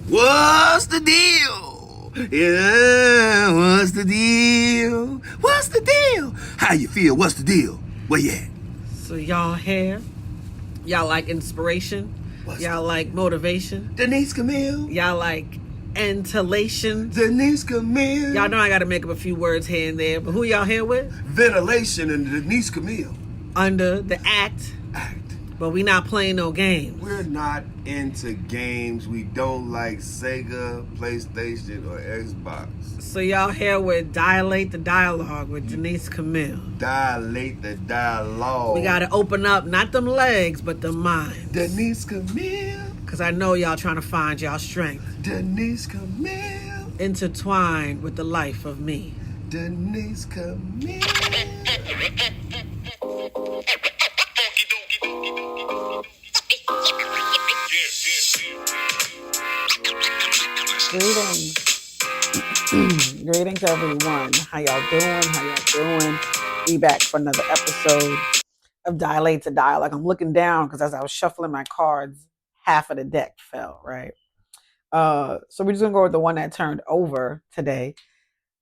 What's the deal? Yeah, what's the deal? What's the deal? How you feel? What's the deal? Where you at? So y'all here? Y'all like inspiration? What's Y'all the like motivation? Denise Camille? Y'all like ventilation? Denise Camille? Y'all know I gotta make up a few words here and there, but who y'all here with? Ventilation and Denise Camille. Under the act, Act. but we not playing no games. We're not into games. We don't like Sega, PlayStation, or Xbox. So y'all here with Dilate the Dialogue with Denise Camille. Dilate the dialogue. We gotta open up not them legs, but the mind. Denise Camille. Cause I know y'all trying to find y'all strength. Denise Camille. Intertwined with the life of me. Denise Camille. Greetings. Greetings, everyone. How y'all doing? Be back for another episode of Dilate to Dialogue. I'm looking down because as I was shuffling my cards, half of the deck fell, right? So we're just going to go with the one that turned over today.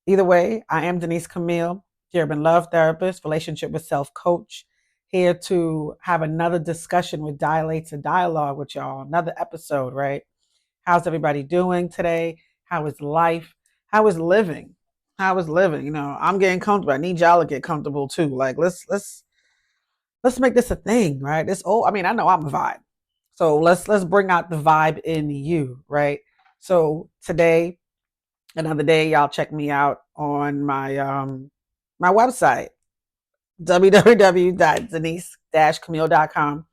Either way, I am Denise Camille, urban love therapist, relationship with self coach, here to have another discussion with Dilate to Dialogue with y'all. Another episode, right? How's everybody doing today? How is life? How is living? How is living? You know, I'm getting comfortable. I need y'all to get comfortable too. Like let's make this a thing, right? I know I'm a vibe. So let's bring out the vibe in you, right? So today, another day, y'all check me out on my my website, www.denise-camille.com,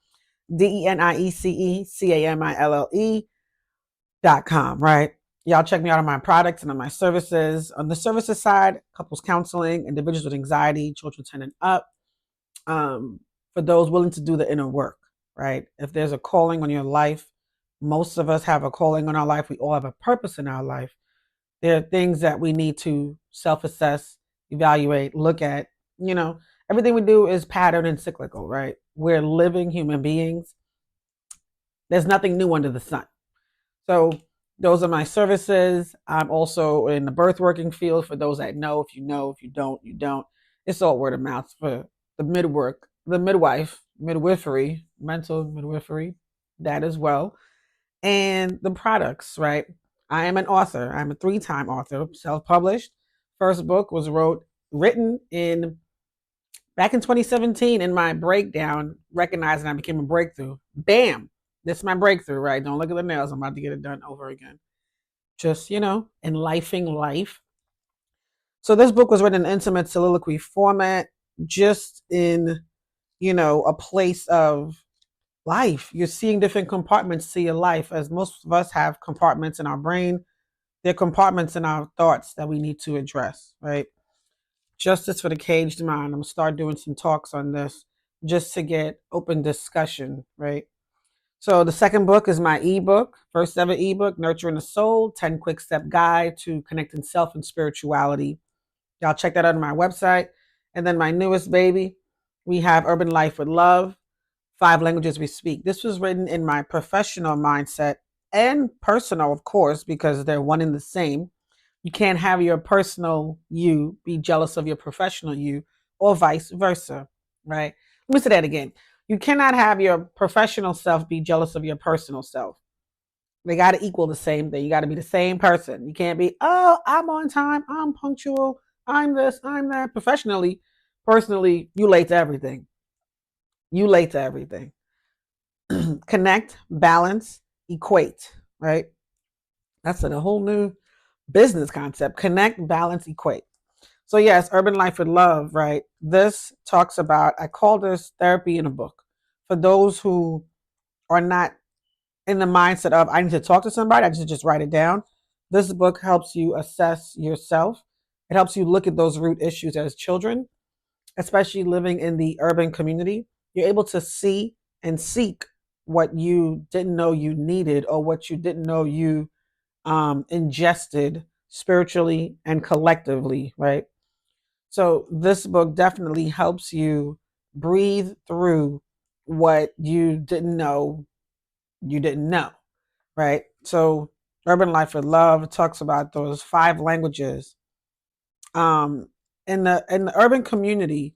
DENIECECAMILLE.com, right? Y'all check me out on my products and on my services. On the services side, couples counseling, individuals with anxiety, children 10 and up, for those willing to do the inner work, right? If there's a calling on your life, most of us have a calling on our life. We all have a purpose in our life. There are things that we need to self-assess, evaluate, look at. You know, everything we do is patterned and cyclical, right? We're living human beings. There's nothing new under the sun. So those are my services. I'm also in the birth working field for those that know. If you know, if you don't, you don't. It's all word of mouth for the midwifery, mental midwifery, that as well. And the products, right? I am an author. I'm a 3-time author, self-published. First book was written back in 2017 in my breakdown, recognizing I became a breakthrough. Bam! This is my breakthrough, right? Don't look at the nails. I'm about to get it done over again. Just, enlifing life. So this book was written in intimate soliloquy format, just in, a place of life. You're seeing different compartments to your life, as most of us have compartments in our brain. There are compartments in our thoughts that we need to address, right? Justice for the Caged Mind. I'm going to start doing some talks on this just to get open discussion, right? So the second book is my ebook, first ever ebook, Nurturing the Soul, 10 Quick Step Guide to Connecting Self and Spirituality. Y'all check that out on my website. And then my newest baby, we have Urban Life with Love, 5 Languages We Speak. This was written in my professional mindset and personal, of course, because they're one and the same. You can't have your personal you be jealous of your professional you, or vice versa, right? Let me say that again. You cannot have your professional self be jealous of your personal self. They got to equal the same thing. You got to be the same person. You can't be, oh, I'm on time, I'm punctual, I'm this, I'm that. Professionally, personally, you late to everything. You late to everything. Connect, balance, equate, right? That's a whole new business concept. Connect, balance, equate. So yes, Urban Life with Love, right? This talks about, I call this therapy in a book. For those who are not in the mindset of, I need to talk to somebody, I just write it down. This book helps you assess yourself. It helps you look at those root issues as children, especially living in the urban community. You're able to see and seek what you didn't know you needed, or what you didn't know you ingested spiritually and collectively, right? So this book definitely helps you breathe through what you didn't know, right? So Urban Life with Love talks about those 5 languages. In the urban community,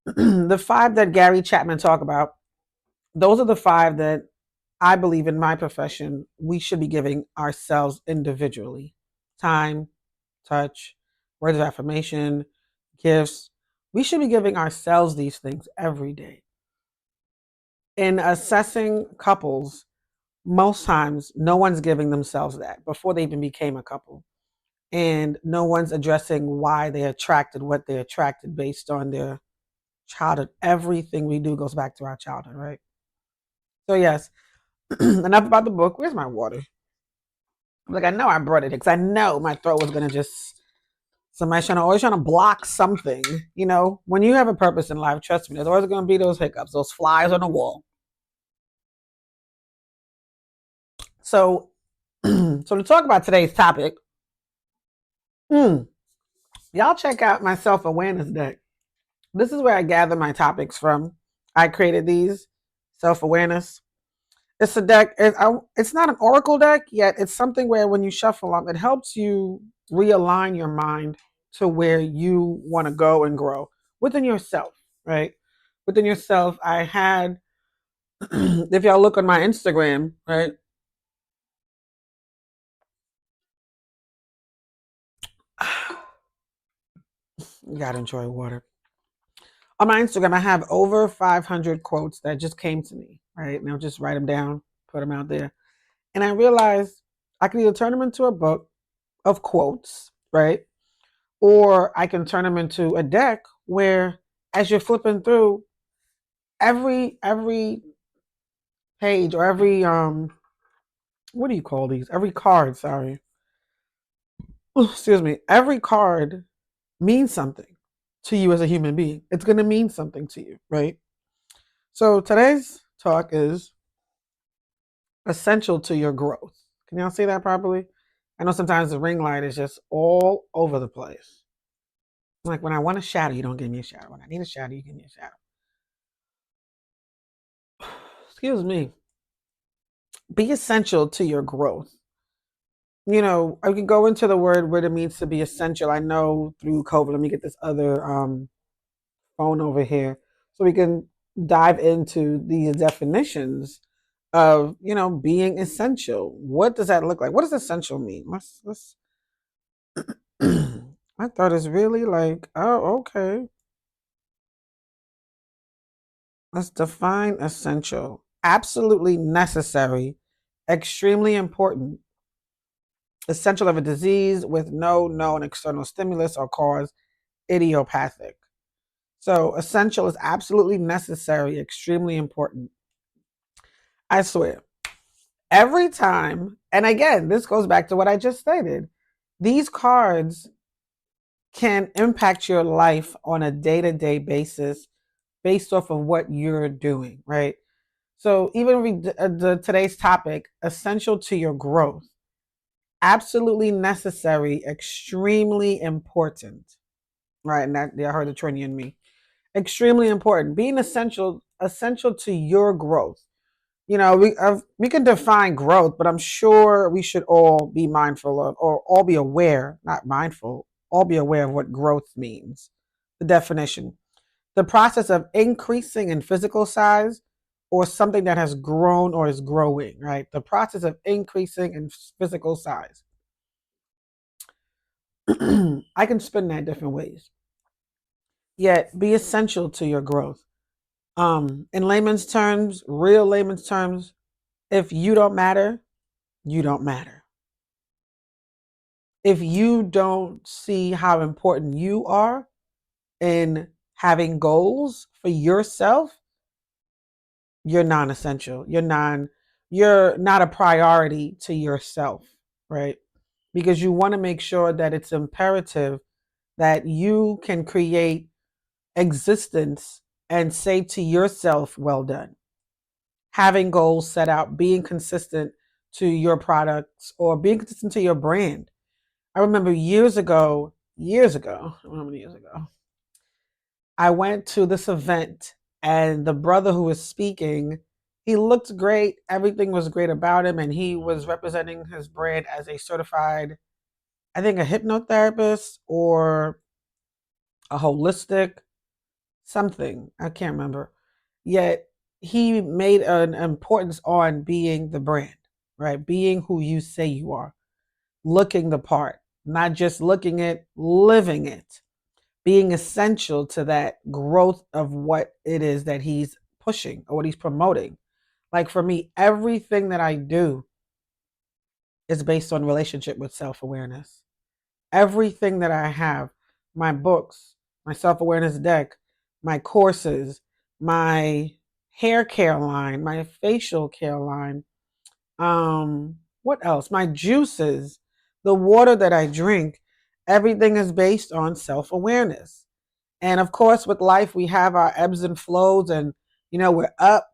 the 5 that Gary Chapman talk about, those are the 5 that I believe in my profession we should be giving ourselves individually. Time, touch, words of affirmation, gifts. We should be giving ourselves these things every day. In assessing couples, most times no one's giving themselves that before they even became a couple. And no one's addressing why they attracted what they attracted based on their childhood. Everything we do goes back to our childhood, right? So, yes, enough about the book. Where's my water? Like, I know I brought it because I know my throat was going to just. Somebody's always trying to block something. You know, when you have a purpose in life, trust me, there's always going to be those hiccups, those flies on the wall. So, so to talk about today's topic, y'all check out my self-awareness deck. This is where I gather my topics from. I created these self-awareness. It's a deck. It's not an oracle deck yet. It's something where when you shuffle them, it helps you realign your mind to where you want to go and grow within yourself, right? Within yourself, I had, if y'all look on my Instagram, right? You gotta enjoy water. On my Instagram, I have over 500 quotes that just came to me, right? And I'll just write them down, put them out there. And I realized I can either turn them into a book of quotes, right? Or I can turn them into a deck where as you're flipping through every page or every what do you call these? Every card, sorry. Excuse me. Every card means something to you as a human being. It's going to mean something to you, right? So today's talk is essential to your growth. Can y'all see that properly? I know sometimes the ring light is just all over the place. Like when I want a shadow, you don't give me a shadow. When I need a shadow, you give me a shadow. Excuse me. Be essential to your growth. You know, I could go into the word what it means to be essential. I know through COVID, let me get this other phone over here so we can dive into these definitions of, you know, being essential. What does that look like? What does essential mean? Let's I thought it's really like, oh, okay. Let's define essential. Absolutely necessary, extremely important, essential of a disease with no known external stimulus or cause, idiopathic. So, essential is absolutely necessary, extremely important. I swear. Every time, and again, this goes back to what I just stated, these cards can impact your life on a day to day basis based off of what you're doing, right? So, even today's topic, essential to your growth, absolutely necessary, extremely important, right? And that I heard the Trini in me. Extremely important, being essential to your growth. You know, we can define growth, but I'm sure we should all be mindful of, or all be aware, not mindful, all be aware of what growth means. The definition: the process of increasing in physical size or something that has grown or is growing, right? The process of increasing in physical size. I can spin that different ways. Yet be essential to your growth. In layman's terms, real layman's terms, if you don't matter, you don't matter. If you don't see how important you are in having goals for yourself, you're non-essential. You're not a priority to yourself, right? Because you want to make sure that it's imperative that you can create existence and say to yourself, well done. Having goals set out, being consistent to your products or being consistent to your brand. I remember years ago, I don't know how many years ago, I went to this event and the brother who was speaking, He looked great. Everything was great about him. And he was representing his brand as a certified, I think, a hypnotherapist or a holistic something. I can't remember. Yet he made an importance on being the brand, right? Being who you say you are, looking the part, not just looking it, living it, being essential to that growth of what it is that he's pushing or what he's promoting. Like for me, everything that I do is based on relationship with self-awareness. Everything that I have, my books, my self-awareness deck, my courses, my hair care line, my facial care line, what else? My juices, the water that I drink, everything is based on self-awareness. And of course, with life, we have our ebbs and flows, and we're up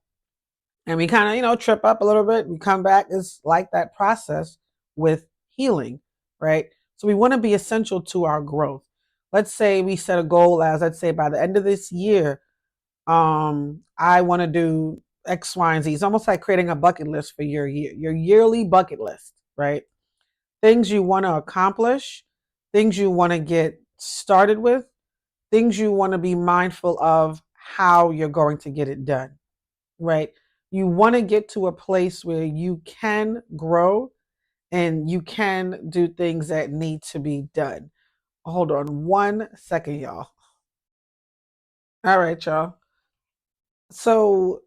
and we kind of, trip up a little bit. We come back. It's like that process with healing, right? So we want to be essential to our growth. Let's say we set a goal as, let's say, by the end of this year, I want to do X, Y, and Z. It's almost like creating a bucket list for your year, your yearly bucket list, right? Things you want to accomplish, things you want to get started with, things you want to be mindful of how you're going to get it done, right? You want to get to a place where you can grow and you can do things that need to be done. Hold on 1 second, y'all. All right, y'all. So,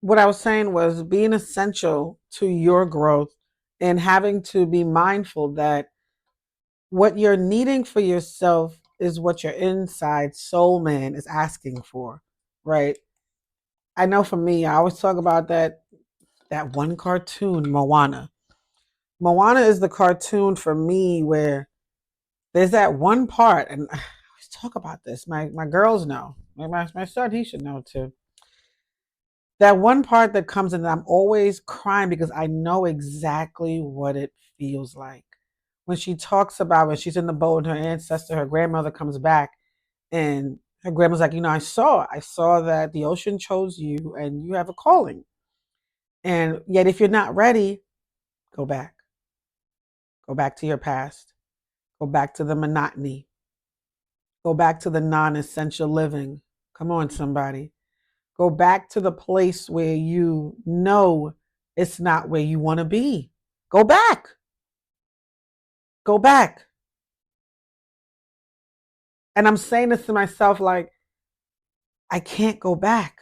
what I was saying was being essential to your growth and having to be mindful that what you're needing for yourself is what your inside soul man is asking for, right? I know for me, I always talk about that one cartoon, Moana. Moana is the cartoon for me where there's that one part, and I always talk about this. My girls know. My son, he should know too. That one part that comes in, I'm always crying because I know exactly what it feels like. When she talks about when she's in the boat and her ancestor, her grandmother comes back, and her grandma's like, I saw that the ocean chose you and you have a calling. And yet if you're not ready, go back. Go back to your past. Go back to the monotony. Go back to the non-essential living. Come on, somebody. Go back to the place where you know it's not where you want to be. Go back. Go back. And I'm saying this to myself like, I can't go back.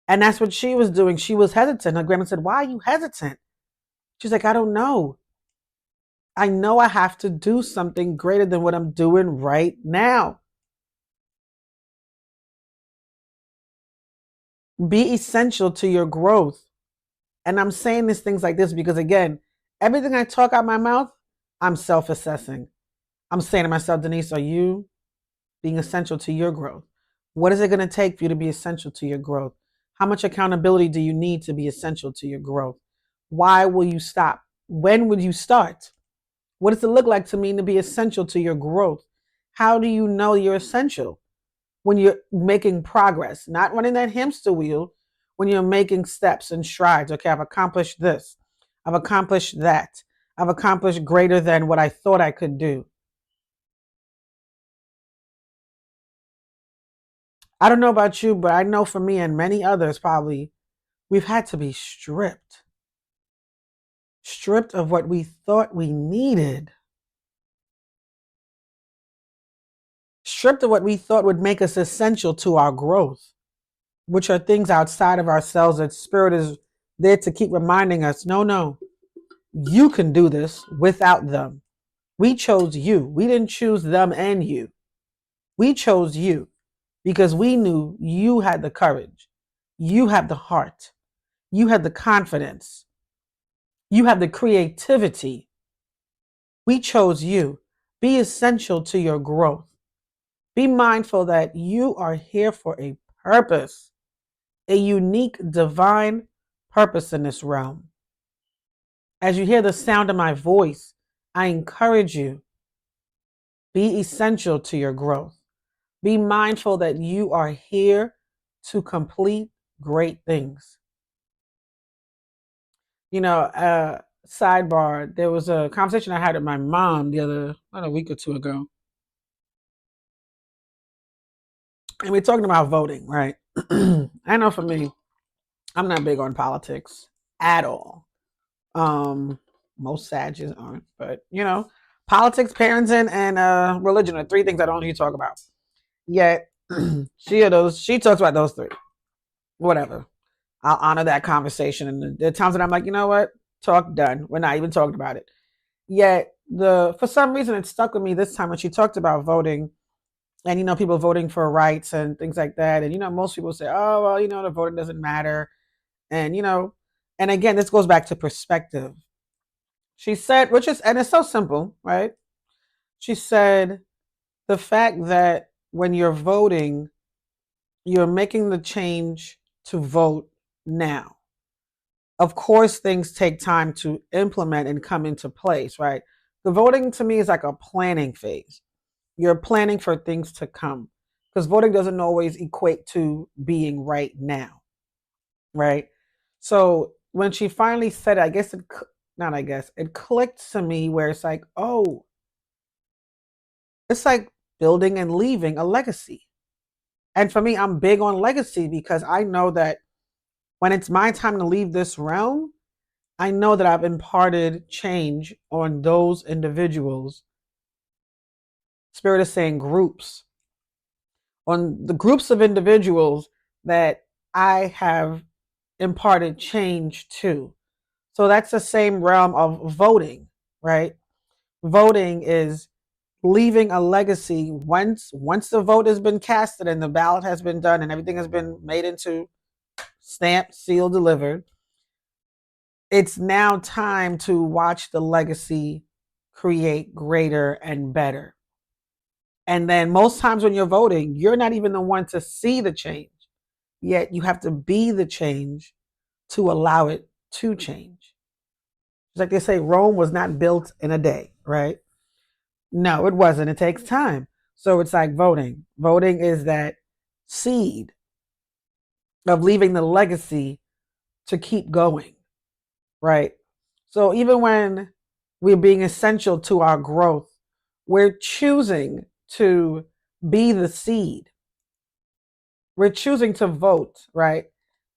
And that's what she was doing. She was hesitant. Her grandma said, Why are you hesitant? She's like, I don't know. I know I have to do something greater than what I'm doing right now. Be essential to your growth. And I'm saying these things like this because, again, everything I talk out my mouth, I'm self assessing. I'm saying to myself, Denise, are you being essential to your growth? What is it going to take for you to be essential to your growth? How much accountability do you need to be essential to your growth? Why will you stop? When would you start? What does it look like to mean to be essential to your growth? How do you know you're essential? When you're making progress, not running that hamster wheel, when you're making steps and strides. Okay, I've accomplished this. I've accomplished that. I've accomplished greater than what I thought I could do. I don't know about you, but I know for me and many others probably, we've had to be stripped of what we thought we needed, stripped of what we thought would make us essential to our growth, which are things outside of ourselves that spirit is there to keep reminding us, no, you can do this without them. We chose you. We didn't choose them and you. We chose you because we knew you had the courage. You have the heart. You have the confidence. You have the creativity. We chose you. Be essential to your growth. Be mindful that you are here for a purpose, a unique divine purpose in this realm. As you hear the sound of my voice, I encourage you, be essential to your growth. Be mindful that you are here to complete great things. Sidebar, there was a conversation I had with my mom about a week or two ago. And we're talking about voting, right? I know for me, I'm not big on politics at all. Most Sages aren't, but politics, parenting, and religion are three things I don't usually talk about. Yet she talks about those three. Whatever. I'll honor that conversation. And there are times that I'm like, you know what? Talk done. We're not even talking about it. Yet for some reason it stuck with me this time when she talked about voting and people voting for rights and things like that. And most people say, oh well, the voting doesn't matter. And and again, this goes back to perspective. She said, and it's so simple, right? She said the fact that when you're voting, you're making the change to vote now. Of course, things take time to implement and come into place, right? The voting to me is like a planning phase. You're planning for things to come because voting doesn't always equate to being right now, right? So when she finally said it, it clicked to me where it's like, oh, it's like building and leaving a legacy. And for me, I'm big on legacy because I know that when it's my time to leave this realm, I know that I've imparted change on those individuals. Spirit is saying groups, on the groups of individuals that I have imparted change to. So that's the same realm of voting, right? Voting is leaving a legacy once the vote has been casted and the ballot has been done and everything has been made into stamp, seal, delivered. It's now time to watch the legacy create greater and better. And then most times when you're voting, you're not even the one to see the change. Yet you have to be the change to allow it to change. It's like they say, Rome was not built in a day, right? No, it wasn't. It takes time. So it's like voting. Voting is that seed of leaving the legacy to keep going, right? So even when we're being essential to our growth, we're choosing to be the seed. We're choosing to vote, right?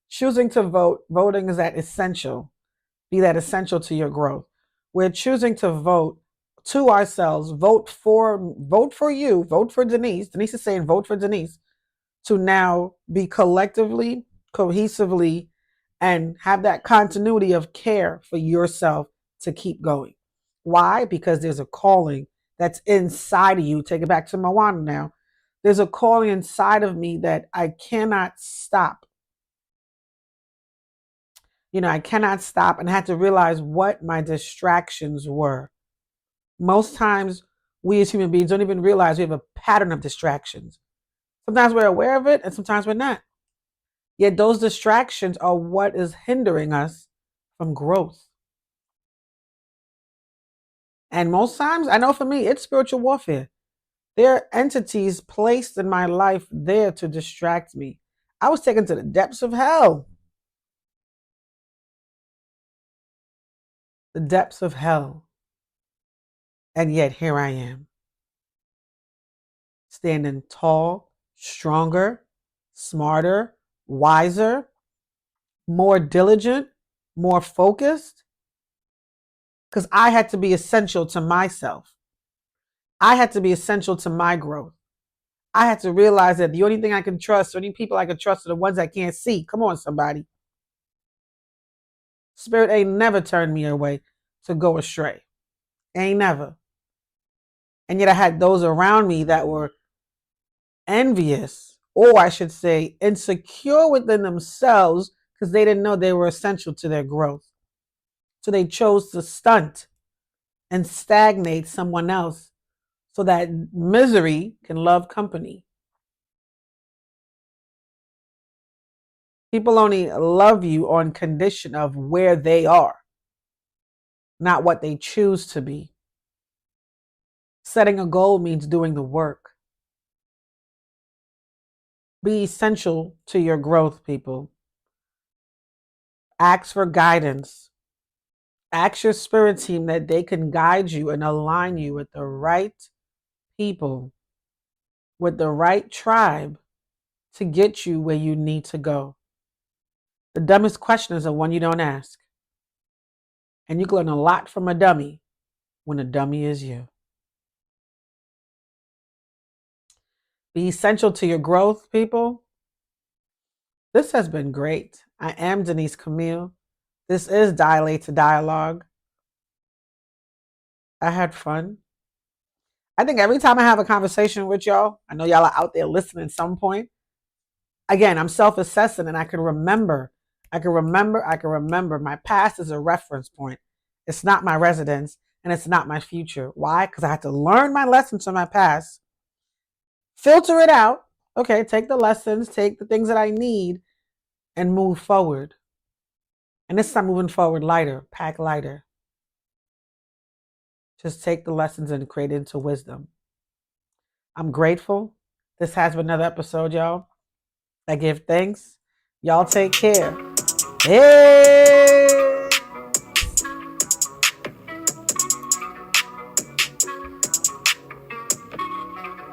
Choosing to vote, voting is that essential. Be that essential to your growth. We're choosing to vote to ourselves, vote for you, vote for Denise. Denise is saying vote for Denise to now be collectively, cohesively, and have that continuity of care for yourself to keep going. Why? Because there's a calling that's inside of you. Take it back to Moana now. There's a calling inside of me that I cannot stop. I cannot stop, and I had to realize what my distractions were. Most times, we as human beings don't even realize we have a pattern of distractions. Sometimes we're aware of it, and sometimes we're not. Yet those distractions are what is hindering us from growth. And most times, I know for me, it's spiritual warfare. There are entities placed in my life there to distract me. I was taken to the depths of hell. The depths of hell. And yet here I am, standing tall, stronger, smarter, wiser, more diligent, more focused, because I had to be essential to myself. I had to be essential to my growth. I had to realize that the only thing I can trust, the only people I can trust are the ones I can't see. Come on, somebody. Spirit ain't never turned me away to go astray. Ain't never. And yet I had those around me that were envious, or I should say insecure within themselves because they didn't know they were essential to their growth. So they chose to stunt and stagnate someone else so that misery can love company. People only love you on condition of where they are, not what they choose to be. Setting a goal means doing the work. Be essential to your growth, people. Ask for guidance. Ask your spirit team that they can guide you and align you with the right people, with the right tribe to get you where you need to go. The dumbest question is the one you don't ask. And you can learn a lot from a dummy when a dummy is you. Be essential to your growth, people. This has been great. I am Denise Camille. This is Dilate to Dialogue. I had fun. I think every time I have a conversation with y'all, I know y'all are out there listening at some point. Again, I'm self-assessing and I can remember. My past is a reference point. It's not my residence and it's not my future. Why? Because I had to learn my lessons from my past, filter it out. Okay, take the lessons, take the things that I need, and move forward. And this time moving forward lighter, pack lighter. Just take the lessons and create it into wisdom. I'm grateful. This has been another episode, y'all. I give thanks. Y'all take care. Hey!